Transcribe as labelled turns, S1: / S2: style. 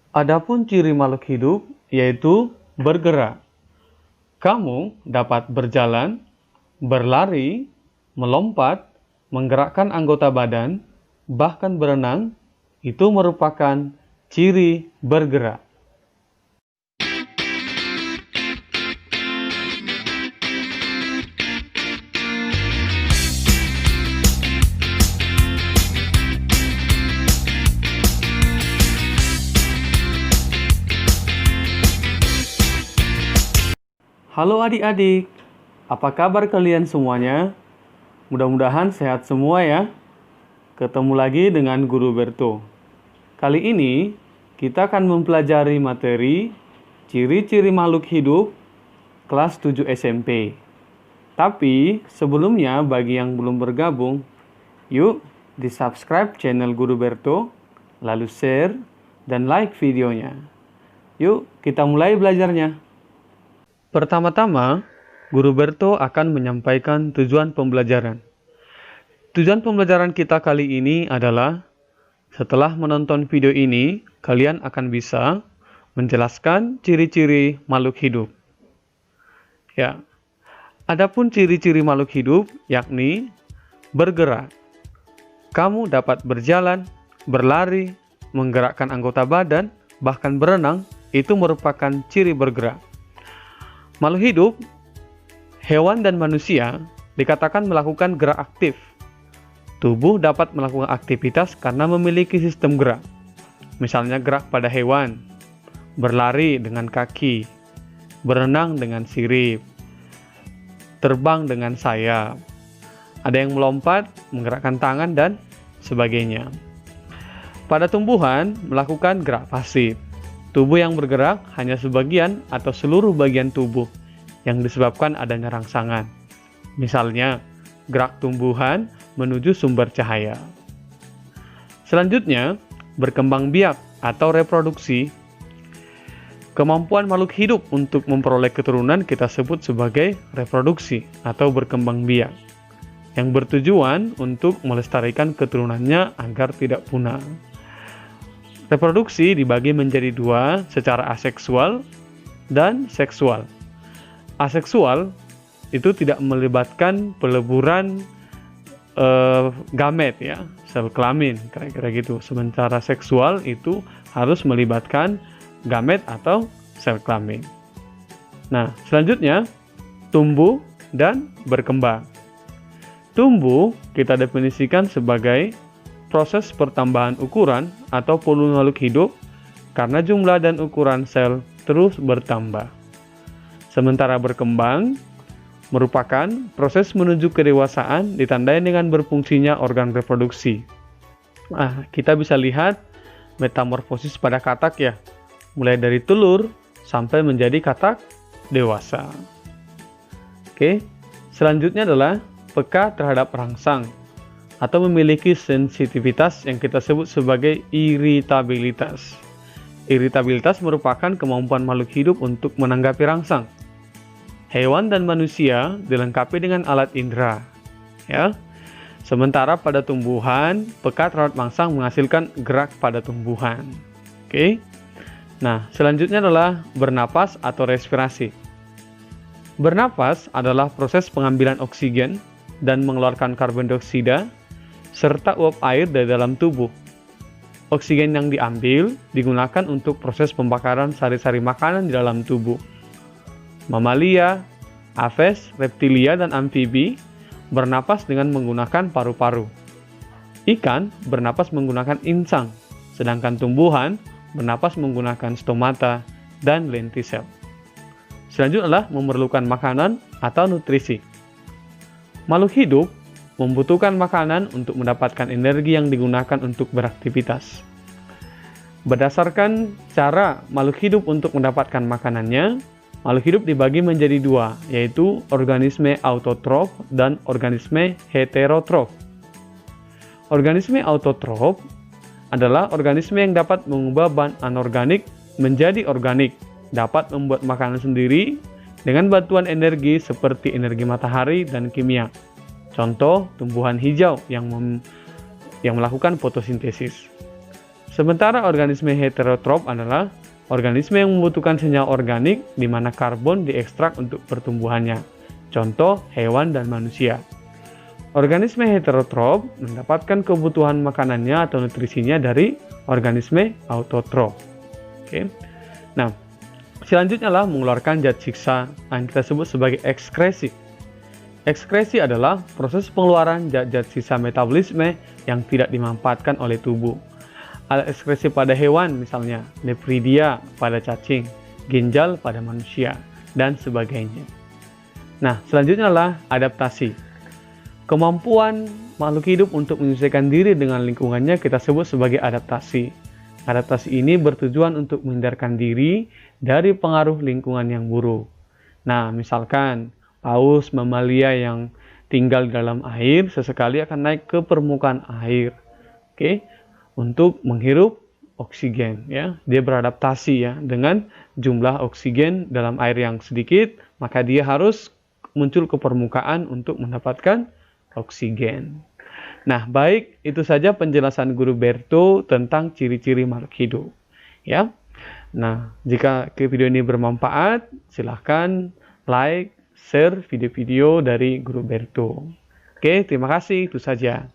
S1: Adapun ciri makhluk hidup yaitu bergerak. Kamu dapat berjalan, berlari, melompat, menggerakkan anggota badan, bahkan berenang. Itu merupakan ciri bergerak. Halo adik-adik, apa kabar kalian semuanya? Mudah-mudahan sehat semua ya. Ketemu lagi dengan Guru Berto. Kali ini kita akan mempelajari materi ciri-ciri makhluk hidup kelas 7 SMP. Tapi sebelumnya bagi yang belum bergabung, yuk di-subscribe channel Guru Berto, lalu share dan like videonya. Yuk kita mulai belajarnya. Pertama-tama, Guru Berto akan menyampaikan tujuan pembelajaran. Tujuan pembelajaran kita kali ini adalah, setelah menonton video ini, kalian akan bisa menjelaskan ciri-ciri makhluk hidup. Ya, adapun ciri-ciri makhluk hidup yakni bergerak. Kamu dapat berjalan, berlari, menggerakkan anggota badan, bahkan berenang, itu merupakan ciri bergerak. Makhluk hidup, hewan dan manusia, dikatakan melakukan gerak aktif. Tubuh dapat melakukan aktivitas karena memiliki sistem gerak. Misalnya gerak pada hewan, berlari dengan kaki, berenang dengan sirip, terbang dengan sayap. Ada yang melompat, menggerakkan tangan, dan sebagainya. Pada tumbuhan, melakukan gerak pasif. Tubuh yang bergerak hanya sebagian atau seluruh bagian tubuh yang disebabkan adanya rangsangan. Misalnya, gerak tumbuhan menuju sumber cahaya. Selanjutnya, berkembang biak atau reproduksi. Kemampuan makhluk hidup untuk memperoleh keturunan kita sebut sebagai reproduksi atau berkembang biak, yang bertujuan untuk melestarikan keturunannya agar tidak punah. Reproduksi dibagi menjadi dua secara aseksual dan seksual. Aseksual itu tidak melibatkan peleburan gamet ya, sel kelamin, kira-kira gitu. Sementara seksual itu harus melibatkan gamet atau sel kelamin. Nah, selanjutnya tumbuh dan berkembang. Tumbuh kita definisikan sebagai proses pertambahan ukuran atau volume makhluk hidup karena jumlah dan ukuran sel terus bertambah. Sementara berkembang merupakan proses menuju kedewasaan ditandai dengan berfungsinya organ reproduksi. Nah, kita bisa lihat metamorfosis pada katak ya, mulai dari telur sampai menjadi katak dewasa. Oke, selanjutnya adalah peka terhadap rangsang atau memiliki sensitivitas yang kita sebut sebagai iritabilitas. Iritabilitas merupakan kemampuan makhluk hidup untuk menanggapi rangsang. Hewan dan manusia dilengkapi dengan alat indera, ya. Sementara pada tumbuhan, peka terhadap rangsang menghasilkan gerak pada tumbuhan. Oke. Nah, selanjutnya adalah bernapas atau respirasi. Bernapas adalah proses pengambilan oksigen dan mengeluarkan karbon dioksida serta uap air dari dalam tubuh. Oksigen yang diambil digunakan untuk proses pembakaran sari-sari makanan di dalam tubuh. Mamalia, aves, reptilia, dan amfibi bernapas dengan menggunakan paru-paru. Ikan bernapas menggunakan insang, sedangkan tumbuhan bernapas menggunakan stomata dan lentisel. Selanjutnya adalah memerlukan makanan atau nutrisi. Makhluk hidup membutuhkan makanan untuk mendapatkan energi yang digunakan untuk beraktivitas. Berdasarkan cara makhluk hidup untuk mendapatkan makanannya, makhluk hidup dibagi menjadi dua, yaitu organisme autotrof dan organisme heterotrof. Organisme autotrof adalah organisme yang dapat mengubah bahan anorganik menjadi organik, dapat membuat makanan sendiri dengan bantuan energi seperti energi matahari dan kimia. Contoh, tumbuhan hijau yang melakukan fotosintesis. sementara organisme heterotrof adalah organisme yang membutuhkan senyawa organik di mana karbon diekstrak untuk pertumbuhannya. Contoh, hewan dan manusia. Organisme heterotrof mendapatkan kebutuhan makanannya atau nutrisinya dari organisme autotrof. Oke. Nah, selanjutnya adalah mengeluarkan zat siksa yang kita sebut sebagai ekskresi. Ekskresi adalah proses pengeluaran zat-zat sisa metabolisme yang tidak dimanfaatkan oleh tubuh. Alat ekskresi pada hewan misalnya nephridia pada cacing, ginjal pada manusia, dan sebagainya. Nah, selanjutnya adalah adaptasi. Kemampuan makhluk hidup untuk menyesuaikan diri dengan lingkungannya kita sebut sebagai adaptasi. Adaptasi ini bertujuan untuk menghindarkan diri dari pengaruh lingkungan yang buruk. Nah, misalkan paus mamalia yang tinggal dalam air sesekali akan naik ke permukaan air. Oke, untuk menghirup oksigen ya. Dia beradaptasi ya dengan jumlah oksigen dalam air yang sedikit, maka dia harus muncul ke permukaan untuk mendapatkan oksigen. Nah, baik, itu saja penjelasan Guru Berto tentang ciri-ciri makhluk hidup. Ya. Nah, jika video ini bermanfaat, silahkan like, share video-video dari Guru Berto. Oke, terima kasih, itu saja.